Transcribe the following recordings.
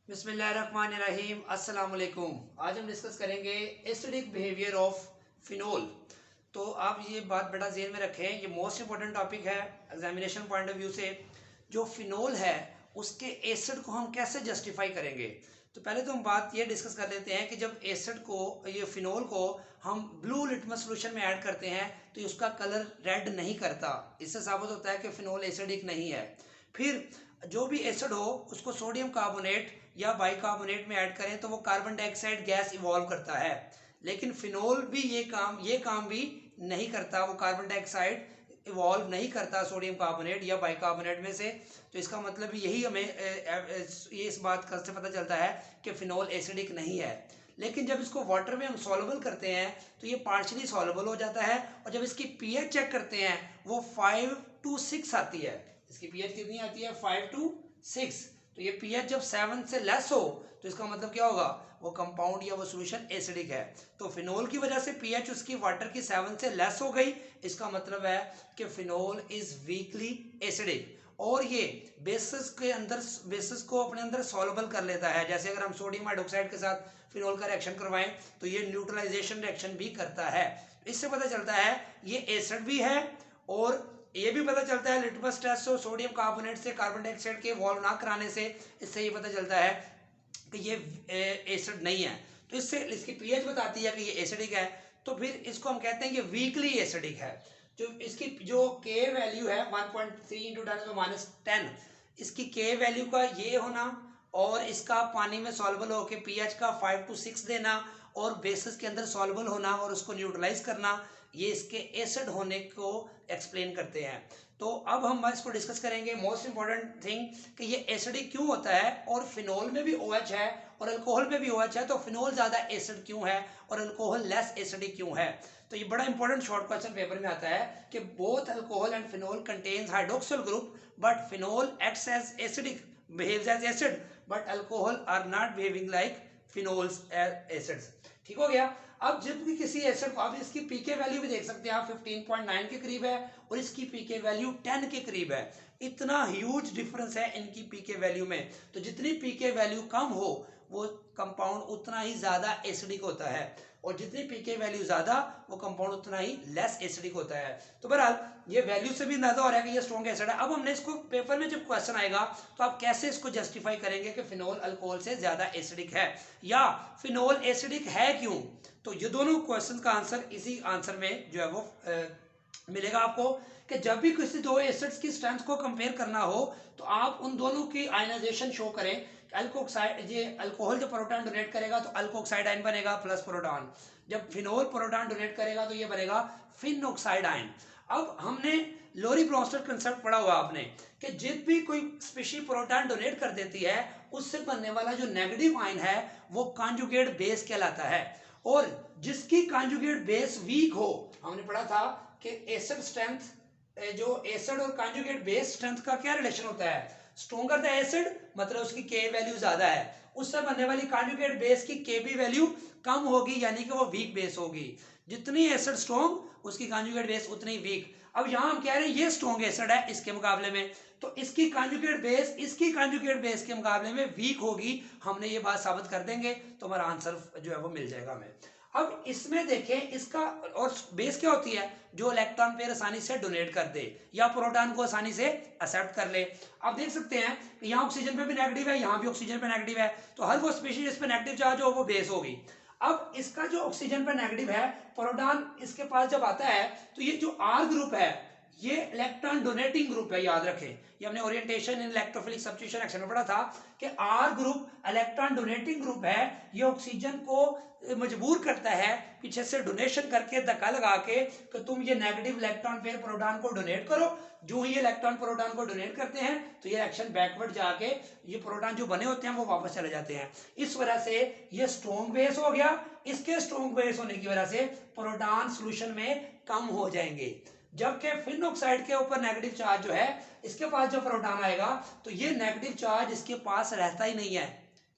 बिस्मिल्लाहिर्रहमानिर्रहीम अस्सलाम वालेकुम। आज हम डिस्कस करेंगे एसिडिक बिहेवियर ऑफ फिनोल। तो आप ये बात बड़ा ज़हन में रखें, ये मोस्ट इंपॉर्टेंट टॉपिक है एग्जामिनेशन पॉइंट ऑफ व्यू से। जो फिनोल है उसके एसिड को हम कैसे जस्टिफाई करेंगे। तो पहले तो हम बात ये डिस्कस कर लेते हैं कि जब एसिड को, ये फिनोल को हम ब्लू लिटमस सोल्यूशन में ऐड करते हैं तो उसका कलर रेड नहीं करता। इससे साबित होता है कि फिनोल एसिडिक नहीं है। फिर जो भी एसिड हो उसको सोडियम कार्बोनेट या बाइकार्बोनेट में ऐड करें तो वो कार्बन डाइऑक्साइड गैस इवॉल्व करता है। लेकिन फिनोल भी ये काम भी नहीं करता, वो कार्बन डाइऑक्साइड इवॉल्व नहीं करता सोडियम कार्बोनेट या बाइकार्बोनेट में से। तो इसका मतलब यही हमें ये इस बात का से पता चलता है कि फिनोल एसिडिक नहीं है। लेकिन जब इसको वाटर में हम सॉल्युबल करते हैं तो ये पार्शली सॉल्युबल हो जाता है, और जब इसकी पीएच चेक करते हैं वो 5 to 6 आती है। इसकी पीएच कितनी आती है? 5 to 6। तो ये पीएच जब 7 से लेस हो तो इसका मतलब क्या होगा? वो कंपाउंड या वो सॉल्यूशन एसिडिक है। तो फिनोल की वजह से पीएच उसकी वाटर की 7 से लेस हो गई, इसका मतलब है कि फिनोल इज वीकली एसिडिक। और ये बेसिस को अपने अंदर सॉल्युबल कर लेता है। जैसे अगर हम सोडियम हाइड्रोक्साइड के साथ फिनोल का रिएक्शन करवाएं तो ये न्यूट्रलाइजेशन रिएक्शन भी करता है। इससे पता चलता है ये एसिड भी है, और ये भी पता चलता है लिटमस टेस्ट से सोडियम कार्बोनेट से कार्बन डाइऑक्साइड के वॉल्व ना कराने से, इससे ये पता चलता है कि ये एसिड नहीं है। तो इससे इसकी पीएच बताती है कि ये एसिडिक है। तो फिर इसको हम कहते हैं कि वीकली एसिडिक है। जो इसकी जो के वैल्यू है 1.3 इंटू 10⁻⁻10, इसकी के वैल्यू का ये होना और इसका पानी में सॉल्युबल होकर पीएच का 5 to 6 देना और बेसिस के अंदर सॉल्युबल होना और उसको न्यूट्रलाइज करना, ये इसके एसिड होने को एक्सप्लेन करते हैं। तो अब हम इसको डिस्कस करेंगे मोस्ट इंपॉर्टेंट थिंग कि ये एसिडिक क्यों होता है, और फिनोल में भी OH है और अल्कोहल में भी OH है, तो फिनोल ज़्यादा एसिड क्यों है और अल्कोहल लेस एसिडिक क्यों है। तो ये बड़ा इंपॉर्टेंट शॉर्ट क्वेश्चन पेपर में आता है कि both alcohol and phenol contains hydroxyl group, but phenol acts as acidic, behaves as acid, but alcohol are not behaving like phenols acids. ठीक हो गया। अब जब भी किसी एसिड को, आप इसकी पीके वैल्यू भी देख सकते हैं, आप 15.9 के करीब है और इसकी पीके वैल्यू 10 के करीब है। इतना ह्यूज डिफरेंस है इनकी पीके वैल्यू में। तो जितनी पीके वैल्यू कम हो वो कंपाउंड उतना ही ज्यादा एसिडिक होता है, और जितनी पीके वैल्यू ज्यादा वो कंपाउंड उतना ही लेस एसिडिक होता है। तो बहरहाल ये वैल्यू से भी अंदाजा हो रहा है कि ये स्ट्रॉन्ग एसिड है। अब हमने इसको पेपर में जब क्वेश्चन आएगा तो आप कैसे इसको जस्टिफाई करेंगे कि फिनोल अल्कोहल से ज्यादा एसिडिक है या फिनोल एसिडिक है क्यों। तो ये दोनों क्वेश्चन का आंसर इसी आंसर में जो है वो मिलेगा आपको, कि जब भी किसी दो एसिड्स की स्ट्रेंथ को कंपेयर करना हो तो आप उन दोनों की आयनाइजेशन शो करें। अल्कोक्साइड, ये अल्कोहल जब प्रोटॉन डोनेट करेगा तो अल्कोक्साइड आयन बनेगा प्लस प्रोटॉन, जब फिनोल प्रोटॉन डोनेट करेगा तो ये बनेगा फिन ऑक्साइड आयन। अब हमने लोरी ब्रोंस्टर कंसेप्ट पढ़ा हुआ आपने, कि जब भी कोई स्पीशी प्रोटॉन डोनेट कर देती है उससे बनने वाला जो नेगेटिव आयन है वो कॉन्जुगेट बेस कहलाता है, और जिसकी कॉन्जुगेट बेस वीक हो, हमने पढ़ा था कि एसिड स्ट्रेंथ, जो एसिड और कॉन्जुगेट बेस स्ट्रेंथ का क्या रिलेशन होता है? स्ट्रॉन्गर द एसिड मतलब उसकी के वैल्यू ज्यादा है, उससे बनने वाली कॉन्जुगेट बेस की के बी वैल्यू कम होगी, यानी कि वो वीक बेस होगी। जितनी एसिड स्ट्रॉन्ग उसकी कॉन्जुगेट बेस उतनी वीक। अब यहां हम कह रहे हैं ये स्ट्रॉन्ग एसिड है इसके मुकाबले में, तो इसकी कॉन्जुगेट बेस इसकी कॉन्जुगेट बेस के मुकाबले में वीक होगी। हमने ये बात साबित कर देंगे तो हमारा आंसर जो है वो मिल जाएगा हमें। अब इसमें देखें इसका, और बेस क्या होती है? जो इलेक्ट्रॉन पेयर आसानी से डोनेट कर दे या प्रोटॉन को आसानी से एक्सेप्ट कर ले। आप देख सकते हैं कि यहाँ ऑक्सीजन पे भी नेगेटिव है, यहाँ भी ऑक्सीजन पे नेगेटिव है, तो हर वो स्पीशीज जिस पे नेगेटिव चार्ज हो वो बेस होगी। अब इसका जो ऑक्सीजन पे नेगेटिव है, प्रोटॉन इसके पास जब आता है तो ये जो आर ग्रुप है ये इलेक्ट्रॉन डोनेटिंग ग्रुप है, याद रखें। ये हमने orientation in electrophilic substitution action में पढ़ा था कि R group electron donating group है। ये ऑक्सीजन को मजबूर करता है पीछे से डोनेशन करके, धक्का लगा के कि तुम ये नेगेटिव इलेक्ट्रॉन पेयर प्रोटॉन को डोनेट करो। जो ही इलेक्ट्रॉन प्रोटॉन को डोनेट करते हैं तो ये एक्शन बैकवर्ड जाके ये प्रोटॉन जो बने होते हैं वो वापस चले जाते हैं। इस वजह से ये स्ट्रॉन्ग बेस हो गया। इसके स्ट्रॉन्ग बेस होने की वजह से प्रोटॉन सॉल्यूशन में कम हो जाएंगे, जबकि फिन ऑक्साइड के ऊपर नेगेटिव चार्ज जो है, इसके पास जब प्रोटॉन आएगा तो ये नेगेटिव चार्ज इसके पास रहता ही नहीं है।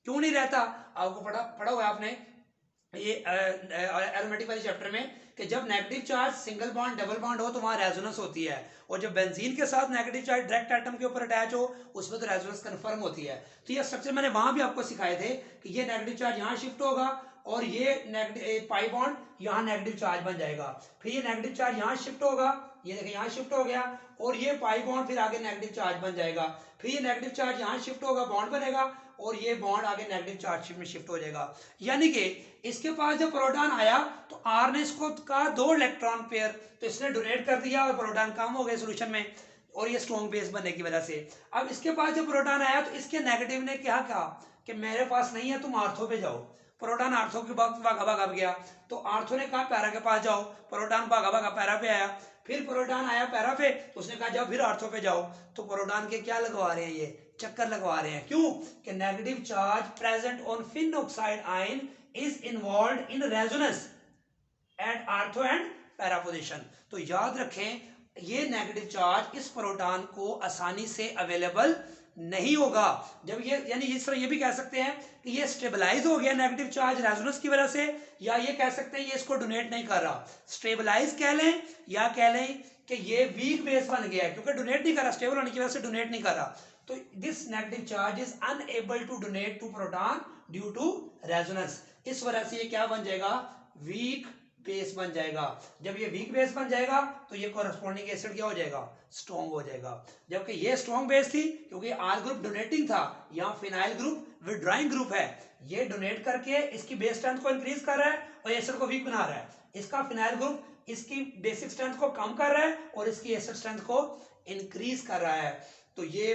क्यों नहीं रहता? आपको पढ़ा हुआ है आपने ये एरोमेटिक वाले चैप्टर में, कि जब negative charge single bond double bond हो तो वहां रेजोनेंस होती है, और जब बेंजीन के साथ नेगेटिव चार्ज डायरेक्ट एटम के ऊपर अटैच हो उसमें तो रेजोनेंस कंफर्म होती है। तो ये स्ट्रक्चर मैंने वहां भी आपको सिखाए थे कि ये नेगेटिव चार्ज यहाँ शिफ्ट होगा और ये नेगेटिव पाई बॉन्ड यहाँ नेगेटिव चार्ज बन जाएगा, फिर ये नेगेटिव चार्ज यहाँ शिफ्ट होगा, ये देखिए यहाँ शिफ्ट हो गया, और ये पाई बॉन्ड फिर आगे नेगेटिव चार्ज बन जाएगा, फिर ये नेगेटिव चार्ज यहाँ शिफ्ट होगा, बॉन्ड बनेगा, और ये बॉन्ड आगे नेगेटिव चार्ज में शिफ्ट हो जाएगा। यानी कि इसके पास जब प्रोटॉन आया तो आर ने इसको कहा 2 इलेक्ट्रॉन पेयर, तो इसने डोनेट कर दिया और प्रोटॉन कम हो गए सोल्यूशन में, और ये स्ट्रॉन्ग बेस बनने की वजह से। अब इसके पास जब प्रोटॉन आया तो इसके नेगेटिव ने क्या कहा कि मेरे पास नहीं है, तुम आर्थो पे जाओ। प्रोटॉन आर्थो के वक्त भागा भागा गया, तो आर्थो ने कहा पैरा के पास जाओ, प्रोटॉन भागा भागा पैरा पे आया, फिर प्रोटॉन आया पैरा पे, उसने कहा जाओ फिर आर्थो पे जाओ। तो प्रोटॉन के क्या लगवा रहे हैं, ये चक्कर लगवा रहे हैं। क्यों? कि negative charge present on phenoxide ion is involved in resonance at ortho and para position. तो याद रखें ये नेगेटिव चार्ज इस प्रोटॉन को आसानी से अवेलेबल नहीं होगा। जब ये यानी इस तरह ये भी कह सकते हैं कि ये स्टेबलाइज हो गया नेगेटिव चार्ज रेजोनेंस की वजह से, या ये कह सकते हैं ये इसको डोनेट नहीं कर रहा। स्टेबलाइज कह लें या कह लें कि ये वीक बेस बन गया है, क्योंकि डोनेट नहीं कर रहा, स्टेबल होने की वजह से डोनेट नहीं कर रहा। तो this negative charge is unable to donate to proton due to resonance. इस वजह से ये क्या बन जाएगा, वीक बेस बन जाएगा। जब ये वीक बेस बन जाएगा तो ये कोरस्पॉन्डिंग एसिड क्या हो जाएगा, स्ट्रॉन्ग हो जाएगा। जबकि ये स्ट्रॉन्ग बेस थी क्योंकि आर ग्रुप डोनेटिंग था, यहाँ फिनाइल ग्रुप विड्रॉइंग ग्रुप है, ये डोनेट करके इसकी बेस स्ट्रेंथ को इंक्रीज कर रहा है और एसिड को वीक बना रहा है। इसका फिनाइल ग्रुप इसकी बेसिक स्ट्रेंथ को कम कर रहा है और इसकी एसिड स्ट्रेंथ को इंक्रीज कर रहा है। तो ये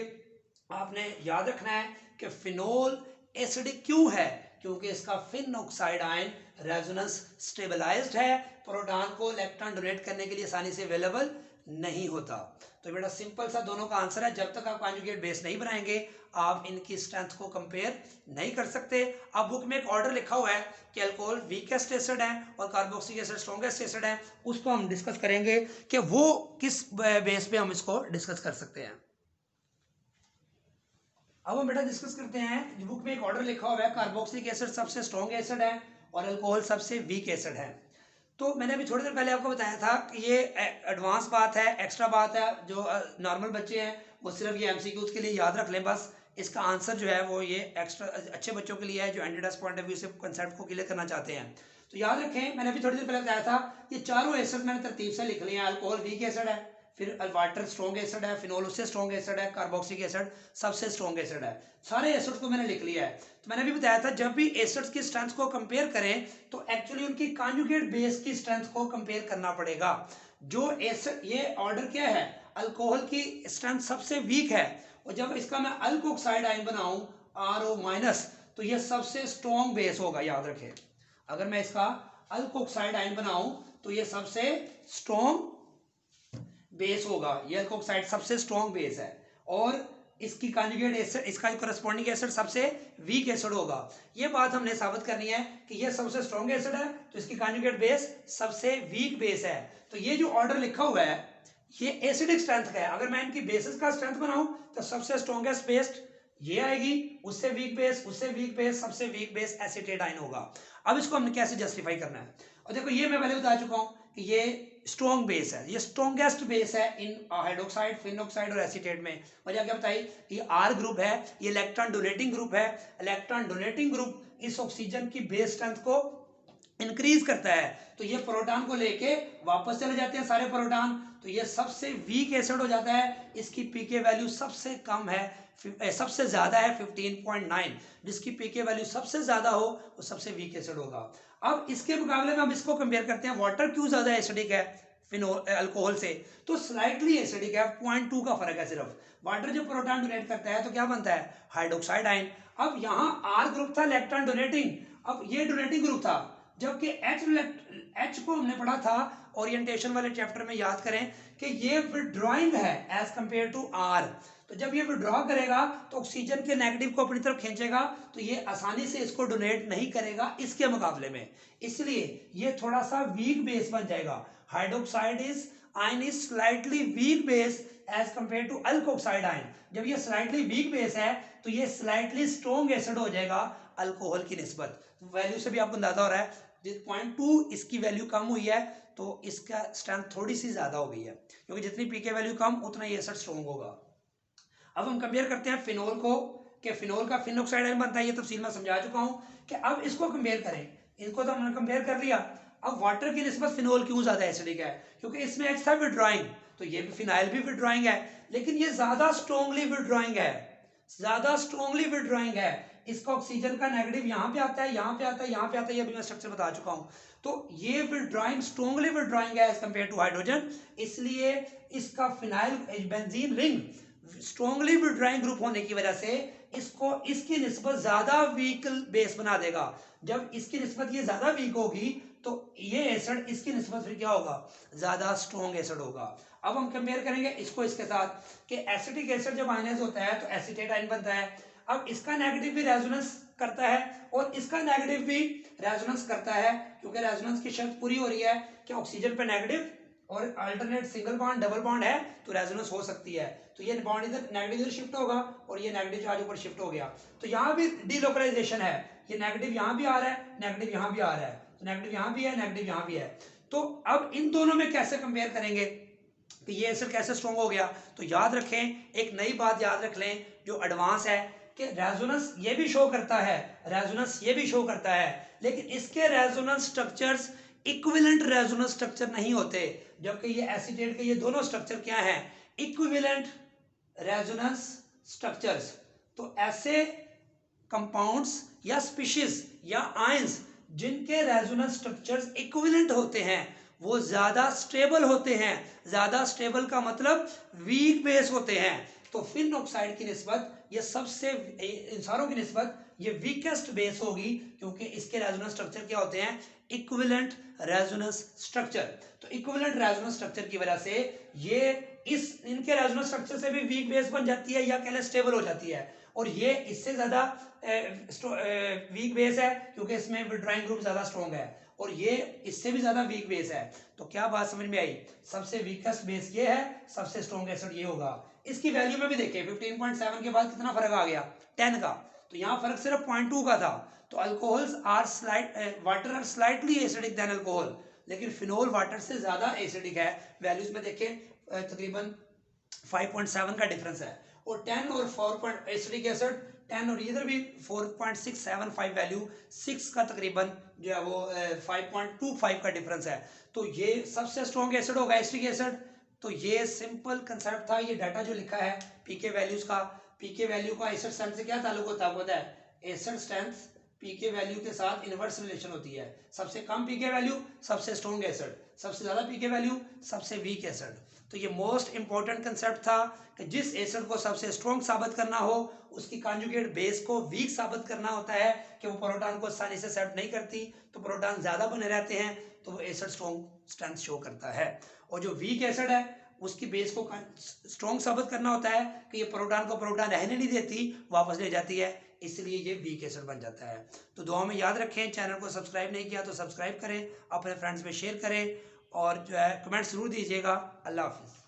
आपने याद रखना है कि फिनोल एसिडिक क्यों है, क्योंकि इसका phenoxide ion resonance stabilized है, प्रोटॉन को इलेक्ट्रॉन डोनेट करने के लिए आसानी से अवेलेबल नहीं होता। तो बेटा सिंपल सा दोनों का आंसर है, जब तक आप कॉन्जुगेट बेस नहीं बनाएंगे आप इनकी स्ट्रेंथ को कंपेयर नहीं कर सकते। अब बुक में एक ऑर्डर लिखा हुआ है कि अल्कोहल वीकेस्ट एसिड है और कार्बोक्सिलिक एसिड स्ट्रॉन्गेस्ट एसिड है, उसको हम डिस्कस करेंगे कि वो किस बेस पे हम इसको डिस्कस कर सकते हैं। अब हम बेटा डिस्कस करते हैं, बुक में एक ऑर्डर लिखा हुआ है कार्बोक्सिलिक एसिड सबसे स्ट्रॉन्ग एसिड है और अल्कोहल सबसे वीक एसिड है। तो मैंने अभी थोड़ी देर पहले आपको बताया था कि ये एडवांस बात है, एक्स्ट्रा बात है, जो नॉर्मल बच्चे हैं वो सिर्फ ये एमसीक्यूज के लिए याद रख लें बस। इसका आंसर जो है वो ये एक्स्ट्रा अच्छे बच्चों के लिए है जो एनडीडीएस पॉइंट ऑफ व्यू से कंसेप्ट को क्लियर करना चाहते हैं। तो याद रखें मैंने अभी थोड़ी देर पहले बताया था ये चारों एसिड मैंने तरतीब से लिख लिए हैं। अल्कोहल वीक एसिड है, फिर वाटर स्ट्रॉन्ग एसिड है, फिनोल उससे स्ट्रॉन्ग एसिड है, कार्बोक्सिलिक एसिड सबसे स्ट्रॉन्ग एसिड है। सारे एसिड को मैंने लिख लिया है। तो मैंने भी बताया था जब भी एसिड्स की स्ट्रेंथ को कंपेयर करें तो एक्चुअली उनकी कॉन्जुगेट बेस की स्ट्रेंथ को कंपेयर करना पड़ेगा। जो एसिड ये ऑर्डर क्या है, अल्कोहल की स्ट्रेंथ सबसे वीक है और जब इसका मैं अल्कोक्साइड आयन बनाऊं RO- तो ये सबसे स्ट्रॉन्ग बेस होगा। याद रखें अगर मैं इसका अल्कोक्साइड आयन बनाऊं तो ये सबसे स्ट्रॉन्ग बेस होगा। ये अल्कोक्साइड सबसे स्ट्रॉन्ग बेस है और इसकी कॉन्जुगेट एसिड इसका करस्पॉन्डिंग एसिड सबसे वीक एसिड होगा। ये बात हमने साबित करनी है कि ये सबसे स्ट्रॉन्ग एसिड है तो इसकी कॉन्जुगेट बेस सबसे वीक बेस है। तो ये जो ऑर्डर लिखा हुआ है ये एसिडिक स्ट्रेंथ का है। अगर मैं इनकी बेसिस का स्ट्रेंथ बनाऊं तो सबसे स्ट्रॉन्गेस्ट बेस ये आएगी, उससे वीक बेस, उससे वीक बेस, सबसे वीक बेस एसीटेट आयन होगा। अब इसको हमने कैसे जस्टिफाई करना है, और देखो ये मैं पहले बता चुका हूं कि ये स्ट्रॉन्ग बेस है, ये स्ट्रॉन्गेस्ट बेस है इन हाइड्रोक्साइड, फिनॉक्साइड और एसीटेट में। वजह क्या बताई, ये आर ग्रुप है, ये इलेक्ट्रॉन डोनेटिंग ग्रुप है। इलेक्ट्रॉन डोनेटिंग ग्रुप इस ऑक्सीजन की बेस स्ट्रेंथ को इंक्रीज करता है, तो ये प्रोटॉन को लेके वापस चले जाते हैं सारे प्रोटॉन, तो ये सबसे वीक एसिड हो जाता है। इसकी पीके वैल्यू सबसे कम है, सबसे ज्यादा है 15.9, जिसकी पीके वैल्यू सबसे ज्यादा हो वो सबसे वीक एसिड होगा। अब इसके मुकाबले में हम इसको कंपेयर करते हैं, वाटर क्यों ज्यादा एसिडिक है अल्कोहल से, तो स्लाइटली एसिडिक है, 0.2 का फर्क है सिर्फ। वाटर जब प्रोटॉन डोनेट करता है तो क्या बनता है, हाइड्रोक्साइड आयन। अब यहाँ आर ग्रुप था इलेक्ट्रॉन डोनेटिंग, अब ये डोनेटिंग ग्रुप था, जबकि एच को हमने पढ़ा था ओरिएंटेशन वाले चैप्टर में, याद करें कि ये विड्रॉइंग है एज कंपेयर टू आर। तो जब ये विड्रॉ करेगा तो ऑक्सीजन के नेगेटिव को अपनी तरफ खींचेगा, तो ये आसानी से इसको डोनेट नहीं करेगा इसके मुकाबले में, इसलिए ये थोड़ा सा वीक बेस बन जाएगा। Hydroxide is ion is slightly weak base as compare to alkoxide ion. जब ये स्लाइटली वीक बेस है तो ये स्लाइटली स्ट्रॉन्ग एसिड हो जाएगा अल्कोहल की निस्बत। वैल्यू से भी आपको अंदाजा हो रहा है 0.2 इसकी वैल्यू कम हुई है तो इसका स्ट्रेंथ थोड़ी सी ज्यादा हो गई है, क्योंकि जितनी पीके वैल्यू कम उतना ये एसिड स्ट्रॉन्ग होगा। अब हम कंपेयर करते हैं फिनोल को, कि फिनोल का फिन ऑक्साइड आयन बनता है, ये तफसील में समझा चुका हूं। कि अब इसको कंपेयर करें, इनको तो हमने कंपेयर कर लिया। अब वाटर की निस्बत फिनोल क्यों ज्यादा एसिडिक है? क्योंकि इसमें एक था विड्रॉइंग, तो ये भी फिनाइल भी विड्रॉइंग है, लेकिन ये ज्यादा स्ट्रॉन्गली विड्रॉइंग है, ज्यादा स्ट्रॉन्गली विड्रॉइंग है। इसका ऑक्सीजन का नेगेटिव यहाँ पे आता है, यहाँ पे आता है, यहाँ पे आता है, ये भी मैं स्ट्रक्चर बता चुका हूँ। तो ये विड्रॉइंग स्ट्रॉन्गली विड्रॉइंग है एज कंपेयर टू हाइड्रोजन, इसलिए इसका phenyl benzene ring strongly withdrawing group होने की वजह से इसको इसकी निस्बत ज्यादा वीक बेस बना देगा। जब इसकी निस्बत ये ज्यादा वीक होगी तो ये एसिड इसकी निस्बत फिर क्या होगा, ज्यादा स्ट्रॉन्ग एसिड होगा। अब हम कंपेयर करेंगे इसको इसके साथ कि एसिटिक एसिड जब आयनाइज होता है तो एसीटेट आयन बनता है। अब इसका नेगेटिव भी रेजोनेंस करता है और इसका नेगेटिव भी रेजोनेंस करता है, क्योंकि रेजोनेंस की शर्त पूरी हो रही है कि ऑक्सीजन पे नेगेटिव और alternate single bond double bond है तो रेजोनेंस हो सकती है। तो ये बॉन्ड इधर नेगेटिव इधर शिफ्ट होगा और ये नेगेटिव चार्ज ऊपर शिफ्ट हो गया, तो यहाँ भी डीलोकलाइजेशन है, ये नेगेटिव यहाँ भी आ रहा है, नेगेटिव यहाँ भी आ रहा है, तो नेगेटिव यहाँ भी है, नेगेटिव यहाँ भी है। तो अब इन दोनों में कैसे कंपेयर करेंगे कि ये एसिड कैसे स्ट्रॉन्ग हो गया? तो याद रखें, एक नई बात याद रख लें जो एडवांस है, कि रेजोनेंस ये भी शो करता है, रेजोनेंस ये भी शो करता है, लेकिन इसके resonance structures equivalent resonance structure नहीं होते, जबकि ये एसीटेट के ये दोनों स्ट्रक्चर क्या हैं, इक्विवेलेंट रेजोनेंस स्ट्रक्चर्स। तो ऐसे कंपाउंड्स या स्पीशीज या आयंस जिनके रेजोनेंस स्ट्रक्चर्स इक्विवेलेंट होते हैं वो ज्यादा स्टेबल होते हैं। ज्यादा स्टेबल का मतलब वीक बेस होते हैं। तो फिन ऑक्साइड की निस्बत ये सबसे, इन सारों की निस्बत ये वीकेस्ट बेस होगी, क्योंकि इसके रेजोनेंस स्ट्रक्चर क्या होते हैं, इक्विवेलेंट रेजोनेंस स्ट्रक्चर। तो इक्विवेलेंट रेजोनेंस स्ट्रक्चर की वजह से ये इनके रेजोनेंस स्ट्रक्चर से भी वीक बेस बन जाती है या कह लें स्टेबल हो जाती है, और ये इससे ज्यादा वीक बेस है क्योंकि इसमें विड्रॉइंग ग्रुप ज्यादा स्ट्रॉन्ग है, और ये इससे भी ज्यादा वीक बेस है। तो क्या बात समझ में आई? सबसे वीकेस्ट बेस ये है, सबसे स्ट्रॉन्ग एसिड ये होगा। इसकी वैल्यू में भी देखिए 15.7 के बाद कितना फर्क आ गया, 10 का। तो यहाँ फर्क सिर्फ 0.2 का था। तो alcohols or water are slightly acidic than alcohol, लेकिन फिनोल वाटर से ज्यादा एसिडिक है। वैल्यूज में देखें तकरीबन 5.7 का डिफरेंस है, और 10 और 4 एसिडिक एसिड 10 और इधर भी 4.675 वैल्यू, 6 का तकरीबन जो है वो 5.25 का डिफरेंस है। तो ये सबसे स्ट्रॉन्ग एसिड होगा एसिडिक एसिड। तो ये सिंपल कंसेप्ट था, ये डाटा जो लिखा है पीके वैल्यूज का। पीके वैल्यू का एसिड स्ट्रेंथ से क्या ताल्लुक होता है? एसिड स्ट्रेंथ पीके वैल्यू के साथ इनवर्स रिलेशन होती है। सबसे कम पीके वैल्यू सबसे स्ट्रॉन्ग एसिड, सबसे ज्यादा पीके वैल्यू सबसे वीक एसिड। तो ये मोस्ट इंपॉर्टेंट कंसेप्ट था कि जिस एसिड को सबसे स्ट्रॉन्ग साबित करना हो उसकी कॉन्जुगेट बेस को वीक साबित करना होता है, कि वो प्रोटॉन को आसानी से एक्सेप्ट नहीं करती, तो प्रोटॉन ज्यादा बने रहते हैं, तो वो एसिड स्ट्रॉन्ग स्ट्रेंथ शो करता है। और जो वीक एसिड है उसकी बेस को स्ट्रॉन्ग साबित करना होता है कि ये प्रोटॉन को प्रोटॉन रहने नहीं देती, वापस ले जाती है, इसलिए ये वीक एसिड बन जाता है। तो दुआ में याद रखें, चैनल को सब्सक्राइब नहीं किया तो सब्सक्राइब करें, अपने फ्रेंड्स में शेयर करें, और जो है कमेंट्स जरूर दीजिएगा। अल्लाह हाफिज़।